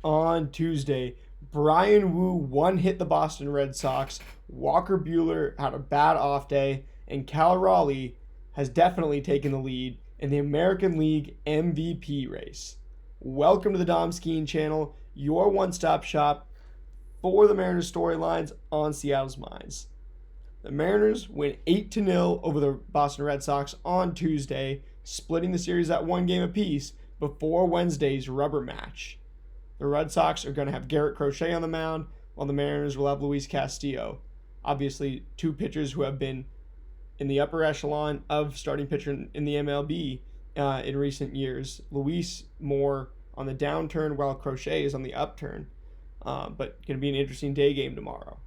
on Tuesday. Bryan Wu one-hit the Boston Red Sox. Walker Buehler had a bad off day, and Cal Raleigh has definitely taken the lead in the American League MVP race. Welcome to the Dom Skeen channel, your one-stop shop for the Mariners storylines on Seattle's minds. The Mariners win 8-0 over the Boston Red Sox on Tuesday, splitting the series at one game apiece before Wednesday's rubber match. The Red Sox are going to have Garrett Crochet on the mound, while the Mariners will have Luis Castillo. Obviously, two pitchers who have been in the upper echelon of starting pitcher in the MLB in recent years. Luis more on the downturn, while Crochet is on the upturn. But going to be an interesting day game tomorrow.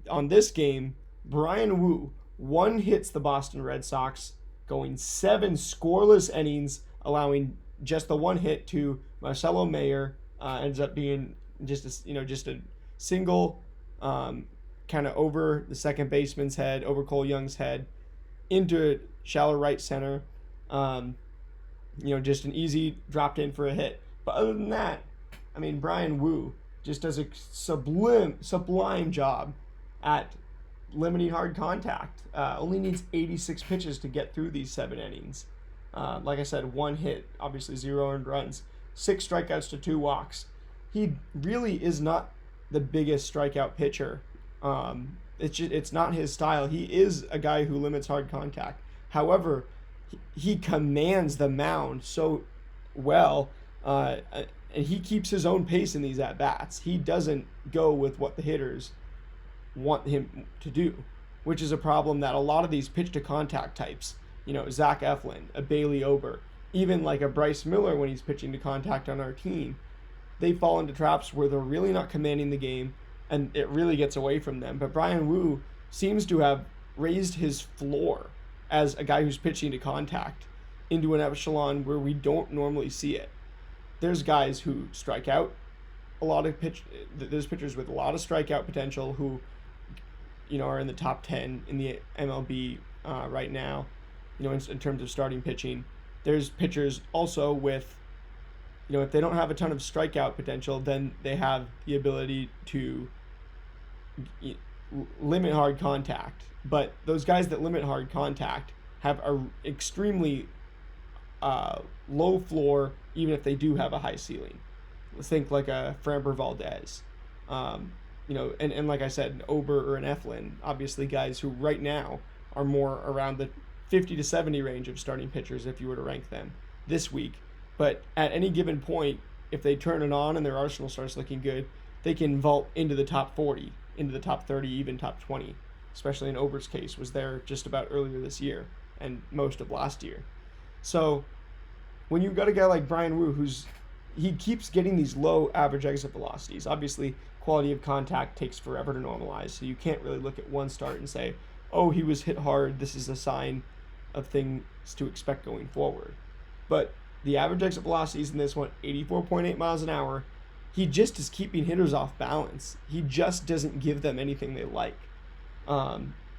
On this game, Bryan Wu one-hits the Boston Red Sox, going 7 scoreless innings, allowing just the one hit to Marcelo Mayer. Ends up being just a single, kind of over the second baseman's head, over Cole Young's head, into shallow right center. Just an easy dropped in for a hit. But other than that, I mean, Bryan Wu just does a sublime job at limiting hard contact. Only needs 86 pitches to get through these 7 innings. Like I said, one hit, obviously 0 earned runs, 6 strikeouts to 2 walks. He really is not the biggest strikeout pitcher. It's not his style. He is a guy who limits hard contact. However, he commands the mound so well, and he keeps his own pace in these at-bats. He doesn't go with what the hitters want him to do, which is a problem that a lot of these pitch-to-contact types, Zach Eflin, a Bailey Ober, even like a Bryce Miller when he's pitching to contact on our team, they fall into traps where they're really not commanding the game, and it really gets away from them. But Bryan Wu seems to have raised his floor as a guy who's pitching to contact into an echelon where we don't normally see it. There's guys who strike out there's pitchers with a lot of strikeout potential who, are in the top 10 in the MLB right now, in terms of starting pitching. There's pitchers also with, if they don't have a ton of strikeout potential, then they have the ability to limit hard contact. But those guys that limit hard contact have a extremely low floor, even if they do have a high ceiling. Let's think like a Framber Valdez, and like I said, an Ober or an Eflin, obviously guys who right now are more around the 50 to 70 range of starting pitchers if you were to rank them this week. But at any given point, if they turn it on and their arsenal starts looking good, they can vault into the top 40, into the top 30, even top 20, especially in Ober's case, was there just about earlier this year and most of last year. So when you've got a guy like Bryan Wu, he keeps getting these low average exit velocities. Obviously, quality of contact takes forever to normalize, so you can't really look at one start and say, oh, he was hit hard, this is a sign of things to expect going forward. But the average exit velocities in this one, 84.8 miles an hour. He just is keeping hitters off balance. He just doesn't give them anything they like.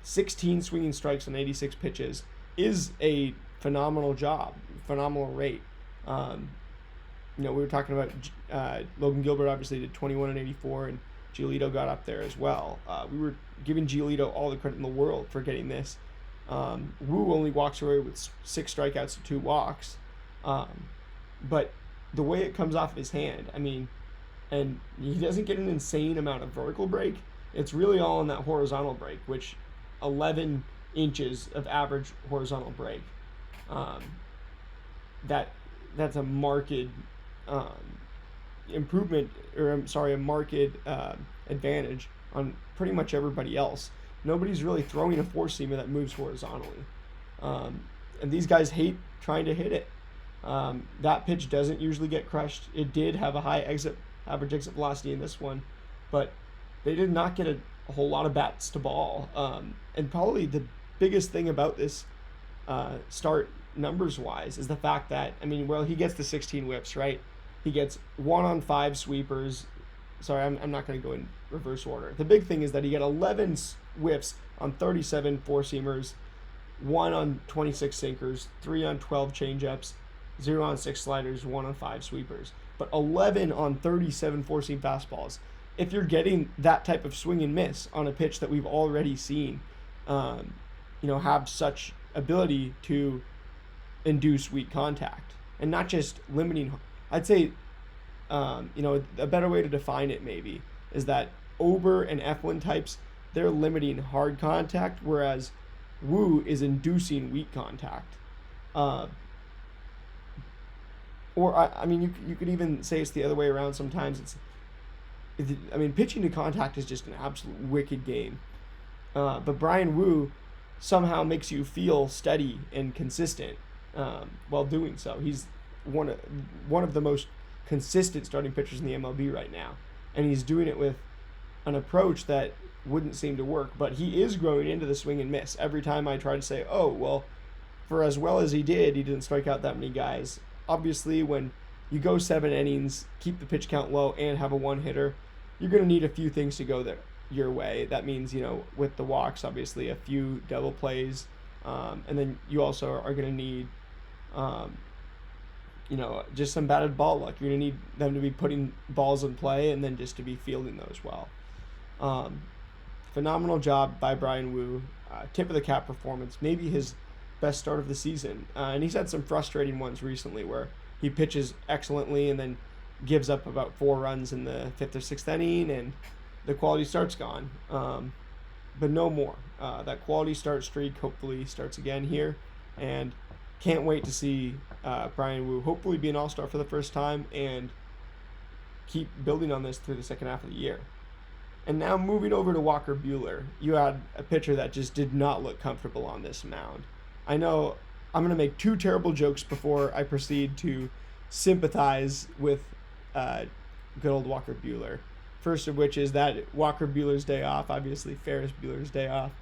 16 swinging strikes on 86 pitches is a phenomenal job, phenomenal rate. We were talking about Logan Gilbert obviously did 21 and 84, and Giolito got up there as well. We were giving Giolito all the credit in the world for getting this. Wu only walks away with 6 strikeouts to 2 walks. But the way it comes off of his hand, and he doesn't get an insane amount of vertical break. It's really all in that horizontal break, which 11 inches of average horizontal break. That's a marked improvement, a marked advantage on pretty much everybody else. Nobody's really throwing a four-seamer that moves horizontally. And these guys hate trying to hit it. That pitch doesn't usually get crushed. It did have a high average exit velocity in this one, but they did not get a whole lot of bats to ball. And probably the biggest thing about this start numbers-wise is the fact that, he gets the 16 whips, right? He gets 1 on 5 sweepers. Sorry, I'm not going to go in reverse order. The big thing is that he got 11 whiffs on 37 four-seamers, 1 on 26 sinkers, 3 on 12 changeups, 0 on 6 sliders, 1 on 5 sweepers. but 11 on 37 four-seam fastballs. If you're getting that type of swing and miss on a pitch that we've already seen, have such ability to induce weak contact, and not just limiting. I'd say, a better way to define it maybe is that Ober and Eflin types, they're limiting hard contact, whereas Woo is inducing weak contact. You could even say it's the other way around. Sometimes pitching to contact is just an absolute wicked game. But Bryan Woo somehow makes you feel steady and consistent while doing so. He's one of the most consistent starting pitchers in the MLB right now, and he's doing it with an approach that wouldn't seem to work. But he is growing into the swing and miss. Every time I try to say, oh, well, for as well as he didn't strike out that many guys. Obviously, when you go 7 innings, keep the pitch count low, and have a one-hitter, you're going to need a few things to go your way. That means, with the walks, obviously, a few double plays, and then you also are going to need, just some batted ball luck. You're going to need them to be putting balls in play and then just to be fielding those well. Phenomenal job by Bryan Woo. Tip of the cap performance, maybe his best start of the season. And he's had some frustrating ones recently where he pitches excellently and then gives up about 4 runs in the 5th or 6th inning, and the quality start's gone. But no more. That quality start streak hopefully starts again here, and can't wait to see Bryan Woo hopefully be an all-star for the first time and keep building on this through the second half of the year. And now moving over to Walker Buehler, you had a pitcher that just did not look comfortable on this mound. I know I'm going to make 2 terrible jokes before I proceed to sympathize with good old Walker Buehler. First of which is that Walker Buehler's day off, obviously Ferris Bueller's day off.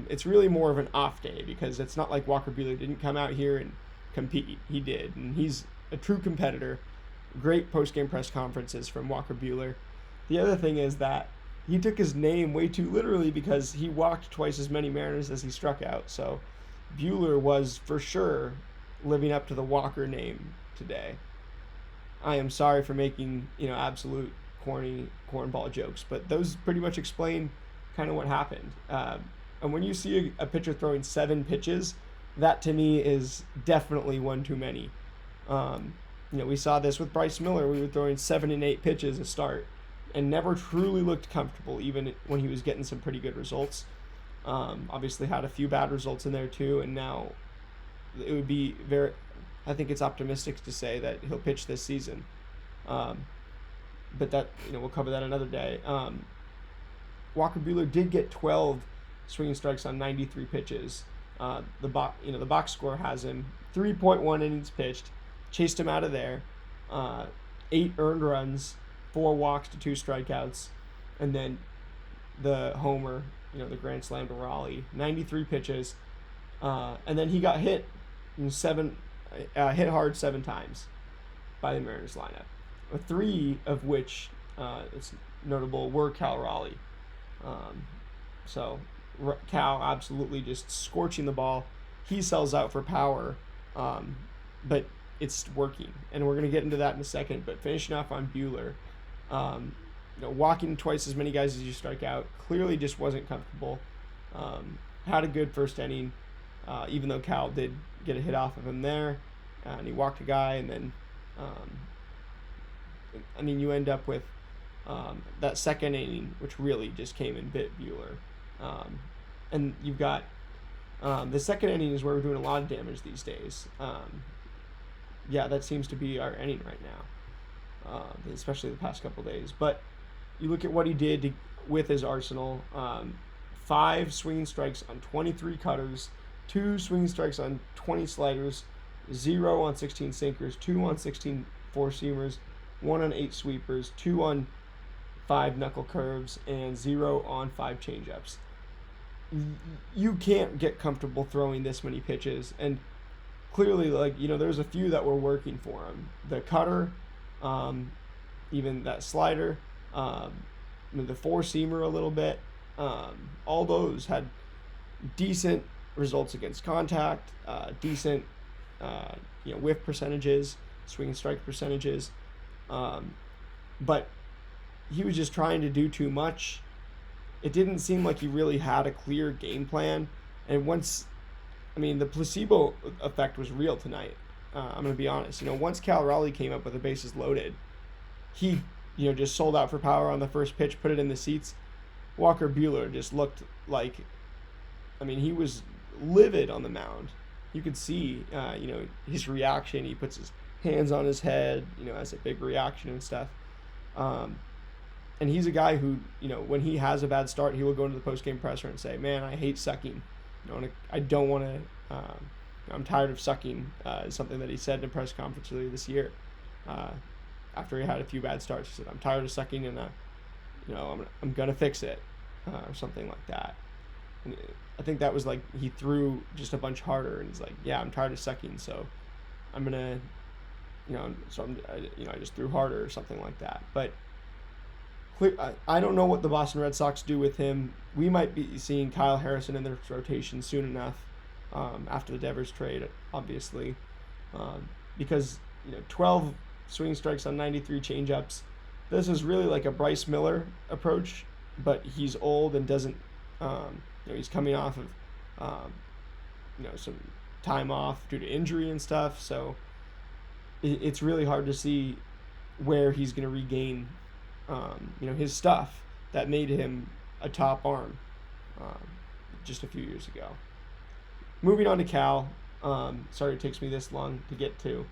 It's really more of an off day because it's not like Walker Buehler didn't come out here and compete. He did, and he's a true competitor. Great post-game press conferences from Walker Buehler. The other thing is that he took his name way too literally because he walked twice as many Mariners as he struck out. So Buehler was for sure living up to the Walker name today. I am sorry for making, absolute corny cornball jokes, but those pretty much explain kind of what happened. And when you see a pitcher throwing 7 pitches, that to me is definitely one too many. We saw this with Bryce Miller. We were throwing 7 and 8 pitches a start and never truly looked comfortable, even when he was getting some pretty good results. Obviously had a few bad results in there too, and now it would be I think it's optimistic to say that he'll pitch this season. But that, we'll cover that another day. Walker Buehler did get 12 swinging strikes on 93 pitches. The box score has him 3.1 innings pitched, chased him out of there, 8 earned runs, 4 walks to 2 strikeouts, and then the homer, the grand slam to Raleigh, 93 pitches, and then he got hit hit hard 7 times by the Mariners lineup, 3 of which it's notable were Cal Raleigh. So Cal absolutely just scorching the ball. He sells out for power, but it's working, and we're going to get into that in a second. But finishing off on Buehler, walking twice as many guys as you strike out, clearly just wasn't comfortable. Had a good first inning, even though Cal did get a hit off of him there, and he walked a guy, and then you end up with that second inning, which really just came and bit Buehler. And you've got the second inning is where we're doing a lot of damage these days. That seems to be our inning right now, especially the past couple days. But you look at what he did with his arsenal: 5 swinging strikes on 23 cutters, 2 swinging strikes on 20 sliders, 0 on 16 sinkers, 2 on 16 four-seamers, 1 on 8 sweepers, 2 on 5 knuckle curves, and 0 on 5 changeups. You can't get comfortable throwing this many pitches, and clearly, there's a few that were working for him. The cutter, even that slider, the four-seamer a little bit, all those had decent results against contact, decent whiff percentages, swing strike percentages. Um, but he was just trying to do too much. It didn't seem like he really had a clear game plan. And the placebo effect was real tonight. I'm going to be honest. Once Cal Raleigh came up with the bases loaded, he, just sold out for power on the first pitch, put it in the seats. Walker Buehler just looked like, he was livid on the mound. You could see, his reaction. He puts his hands on his head, as a big reaction and stuff. And he's a guy who, when he has a bad start, he will go into the post-game presser and say, "Man, I hate sucking. I don't want to. I'm tired of sucking." Is something that he said in a press conference earlier this year. After he had a few bad starts, he said, "I'm tired of sucking, and I'm gonna fix it," or something like that. And I think that was like he threw just a bunch harder, and he's like, "Yeah, I'm tired of sucking, so I'm gonna, I just threw harder," or something like that. But I don't know what the Boston Red Sox do with him. We might be seeing Kyle Harrison in their rotation soon enough, after the Devers trade, obviously, because 12 swing strikes on 93 changeups. This is really like a Bryce Miller approach, but he's old and doesn't. He's coming off of some time off due to injury and stuff, so it's really hard to see where he's going to regain his stuff that made him a top arm just a few years ago. Moving on to Cal. Sorry it takes me this long to get to.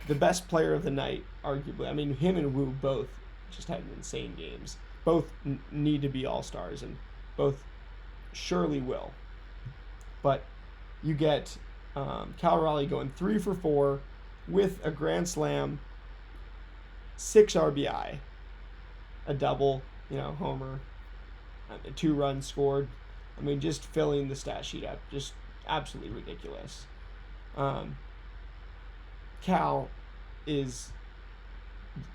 The best player of the night, arguably. Him and Wu both just had insane games. Both need to be all-stars, and both surely will. But you get Cal Raleigh going 3 for 4 with a grand slam, 6 RBI, a double, homer, 2 runs scored. Just filling the stat sheet up, just absolutely ridiculous. Cal is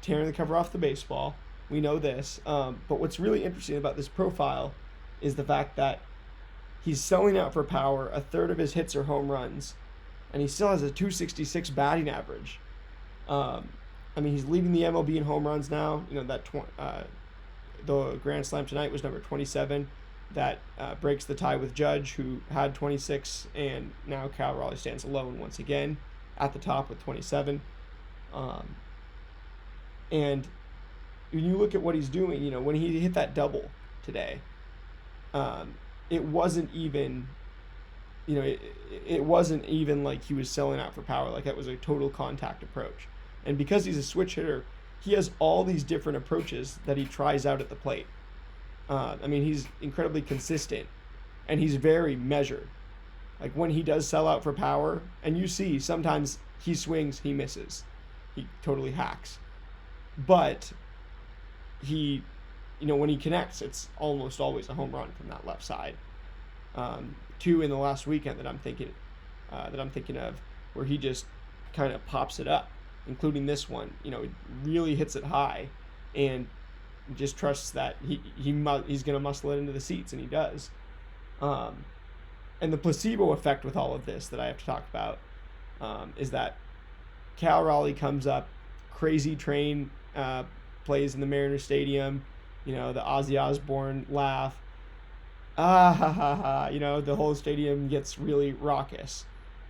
tearing the cover off the baseball. We know this. But what's really interesting about this profile is the fact that he's selling out for power. A third of his hits are home runs, and he still has a .266 batting average. He's leading the MLB in home runs now. The grand slam tonight was number 27. That breaks the tie with Judge, who had 26, and now Cal Raleigh stands alone once again at the top with 27. And when you look at what he's doing, when he hit that double today, it wasn't even, it wasn't even like he was selling out for power. Like, that was a total contact approach. And because he's a switch hitter, he has all these different approaches that he tries out at the plate. He's incredibly consistent, and he's very measured. Like, when he does sell out for power, and you see sometimes he swings, he misses. He totally hacks. But he, when he connects, it's almost always a home run from that left side. 2 in the last weekend that I'm thinking of, where he just kind of pops it up, including this one. He really hits it high, and just trusts that he's going to muscle it into the seats, and he does. And the placebo effect with all of this that I have to talk about is that Cal Raleigh comes up, Crazy Train plays in the Mariners Stadium, the Ozzy Osbourne laugh. Ah, ha, ha, ha. The whole stadium gets really raucous.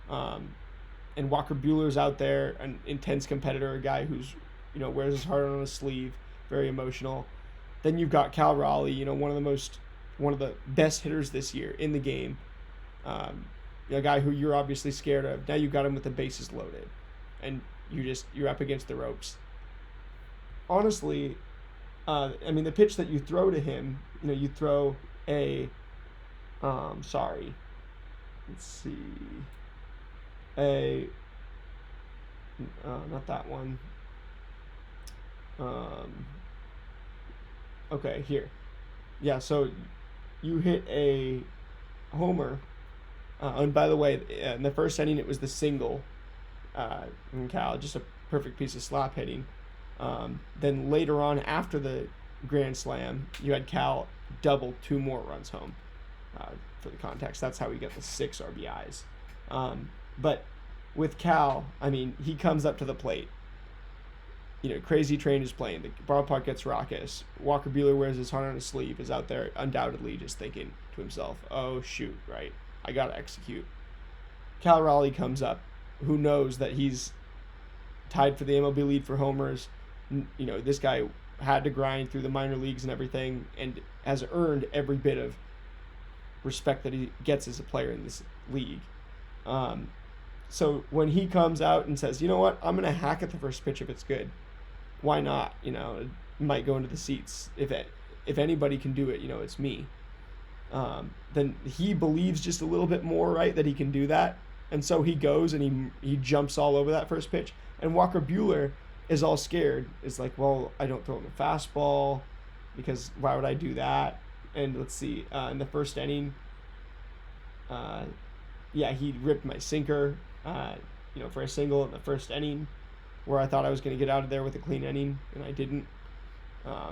And Walker Buehler's out there, an intense competitor, a guy who's, wears his heart on his sleeve, very emotional. Then you've got Cal Raleigh, one of the best hitters this year in the game. A guy who you're obviously scared of. Now you've got him with the bases loaded, and you're up against the ropes. Honestly, the pitch that you throw to him, you throw a, not that one. Okay, here. Yeah, so you hit a homer. And by the way, in the first inning, it was the single from Cal, just a perfect piece of slap hitting. Then later on, after the grand slam, you had Cal double 2 more runs home. For the context, that's how he got the 6 RBIs. But with Cal, he comes up to the plate. Crazy Train is playing. The ballpark gets raucous. Walker Buehler wears his heart on his sleeve, is out there undoubtedly just thinking to himself, oh, shoot, right? I got to execute. Cal Raleigh comes up, who knows that he's tied for the MLB lead for homers. This guy had to grind through the minor leagues and everything and has earned every bit of respect that he gets as a player in this league. So when he comes out and says, you know what, I'm going to hack at the first pitch if it's good, why not? It might go into the seats. If anybody can do it, it's me. Then he believes just a little bit more, right, that he can do that. And so he goes and he jumps all over that first pitch. And Walker Buehler is all scared. It's like, well, I don't throw him a fastball because why would I do that? And let's see, in the first inning, he ripped my sinker, for a single in the first inning, where I thought I was going to get out of there with a clean inning, and I didn't.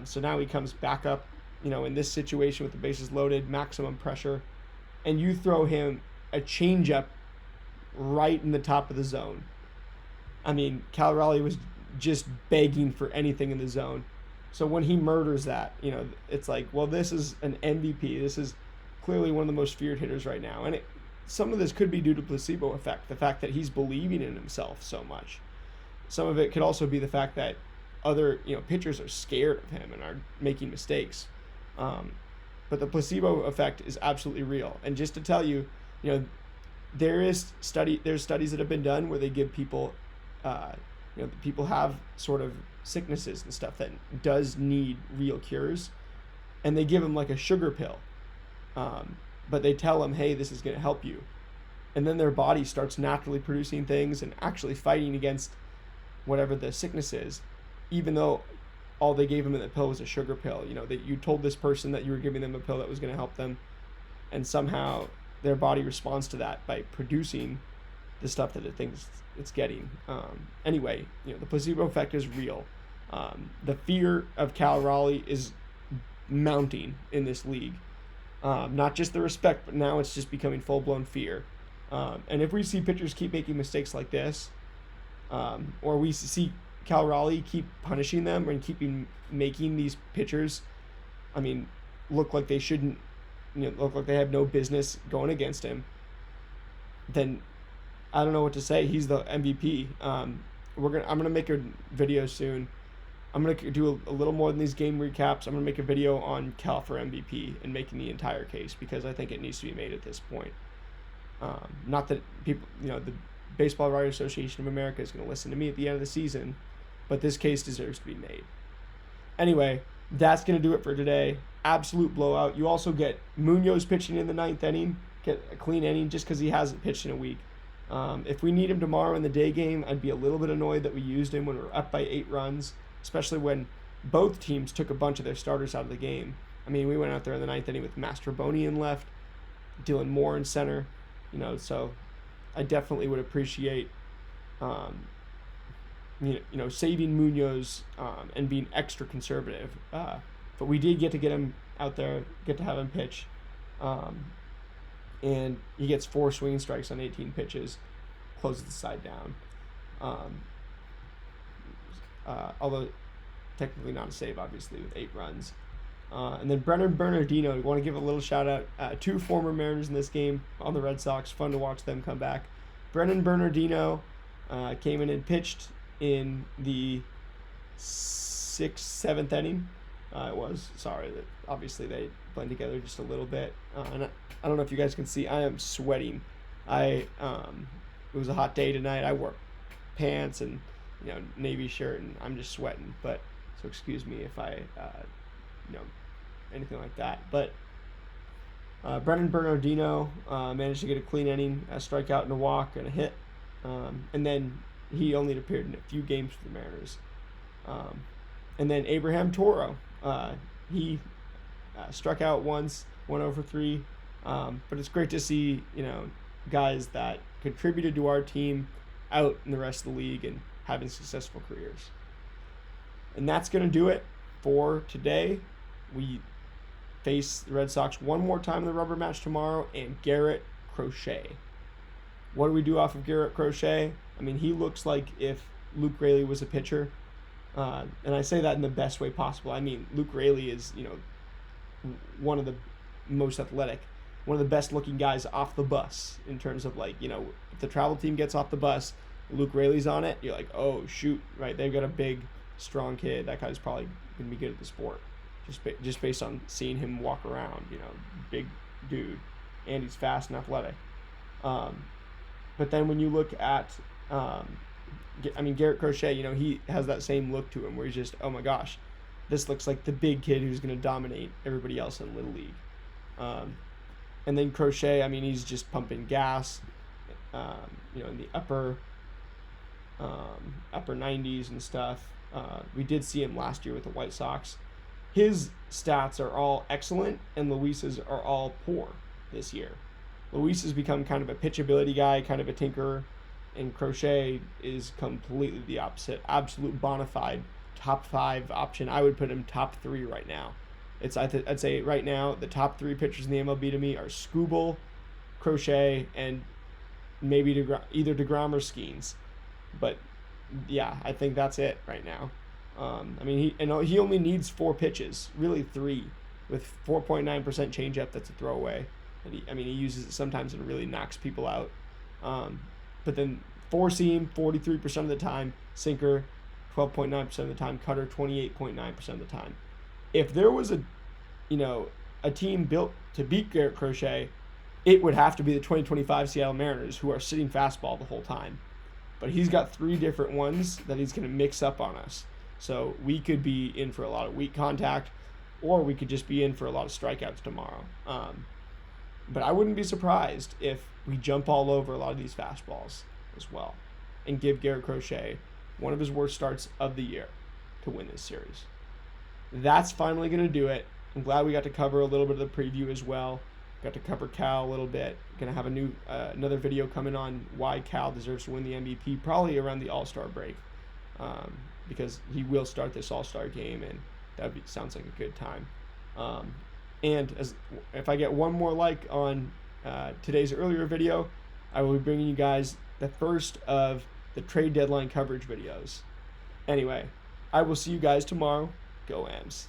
So now he comes back up, in this situation with the bases loaded, maximum pressure, and you throw him a changeup right in the top of the zone. I mean, Cal Raleigh was just begging for anything in the zone. So when he murders that, it's like, well, this is an MVP. This is clearly one of the most feared hitters right now. And some of this could be due to placebo effect, the fact that he's believing in himself so much. Some of it could also be the fact that other, pitchers are scared of him and are making mistakes. But the placebo effect is absolutely real. And just to tell you, there's studies that have been done where they give people, people have sort of sicknesses and stuff that does need real cures, and they give them like a sugar pill, but they tell them, hey, this is going to help you, and then their body starts naturally producing things and actually fighting against whatever the sickness is, even though all they gave them in the pill was a sugar pill. That you told this person that you were giving them a pill that was going to help them, and somehow their body responds to that by producing the stuff that it thinks it's getting. Anyway, the placebo effect is real. The fear of Cal Raleigh is mounting in this league. Not just the respect, but now it's just becoming full-blown fear. And if we see pitchers keep making mistakes like this, or we see Cal Raleigh keep punishing them and making these pitchers, look like they shouldn't, look like they have no business going against him, then I don't know what to say. He's the MVP. I'm gonna make a video soon. I'm gonna do a little more than these game recaps. I'm gonna make a video on Cal for MVP and making the entire case, because I think it needs to be made at this point. Not that people, the Baseball Writers Association of America is gonna listen to me at the end of the season, but this case deserves to be made. Anyway, that's gonna do it for today. Absolute blowout. You also get Munoz pitching in the 9th inning, get a clean inning just because he hasn't pitched in a week. If we need him tomorrow in the day game, I'd be a little bit annoyed that we used him when we were up by 8 runs, especially when both teams took a bunch of their starters out of the game. We went out there in the 9th inning with Mastroboni in left, Dylan Moore in center, so I definitely would appreciate, saving Munoz and being extra conservative. But we did get him out there, get to have him pitch. And he gets 4 swinging strikes on 18 pitches, closes the side down. Although technically not a save, obviously, with 8 runs. And then Brennan Bernardino, we want to give a little shout out. 2 former Mariners in this game on the Red Sox. Fun to watch them come back. Brennan Bernardino came in and pitched in the 6th, 7th inning. Obviously they blend together just a little bit. And I don't know if you guys can see, I am sweating. It was a hot day tonight. I wore pants and navy shirt, and I'm just sweating. But so excuse me if I anything like that. But Brennan Bernardino managed to get a clean inning, a strikeout and a walk and a hit, and then he only appeared in a few games for the Mariners. And then Abraham Toro, he struck out once, 1-for-3. But it's great to see, guys that contributed to our team out in the rest of the league and having successful careers. And that's going to do it for today. We face the Red Sox one more time in the rubber match tomorrow, and Garrett Crochet. What do we do off of Garrett Crochet? He looks like if Luke Raley was a pitcher. And I say that in the best way possible. I mean, Luke Raley is, one of the most athletic, one of the best looking guys off the bus in terms of like, if the travel team gets off the bus, Luke Raley's on it, you're like, oh shoot, right? They've got a big, strong kid. That guy's probably gonna be good at the sport, just based on seeing him walk around. Big dude, and he's fast and athletic. But then when you look at, Garrett Crochet, he has that same look to him where he's just, oh my gosh, this looks like the big kid who's going to dominate everybody else in Little League. And then Crochet, he's just pumping gas, in the upper 90s and stuff. We did see him last year with the White Sox. His stats are all excellent, and Luis's are all poor this year. Luis has become kind of a pitchability guy, kind of a tinkerer, and Crochet is completely the opposite. Absolute bona fide top 5 option. I would put him top 3 right now. I'd say right now the top 3 pitchers in the MLB to me are Skubal, Crochet, and maybe either DeGrom or Skeens. But yeah, I think that's it right now. He only needs 4 pitches, really 3, with 4.9% changeup. That's a throwaway. And he uses it sometimes and really knocks people out. But then 4-seam 43% of the time, sinker 12.9% of the time, cutter 28.9% of the time. If there was a team built to beat Garrett Crochet, it would have to be the 2025 Seattle Mariners, who are sitting fastball the whole time. But he's got 3 different ones that he's going to mix up on us. So we could be in for a lot of weak contact, or we could just be in for a lot of strikeouts tomorrow. But I wouldn't be surprised if we jump all over a lot of these fastballs as well and give Garrett Crochet one of his worst starts of the year to win this series. That's finally going to do it. I'm glad we got to cover a little bit of the preview as well. Got to cover Cal a little bit. Going to have another video coming on why Cal deserves to win the MVP, probably around the All-Star break, because he will start this All-Star game, and sounds like a good time. And if I get one more like on today's earlier video, I will be bringing you guys the first of the trade deadline coverage videos. Anyway, I will see you guys tomorrow. Go Ams.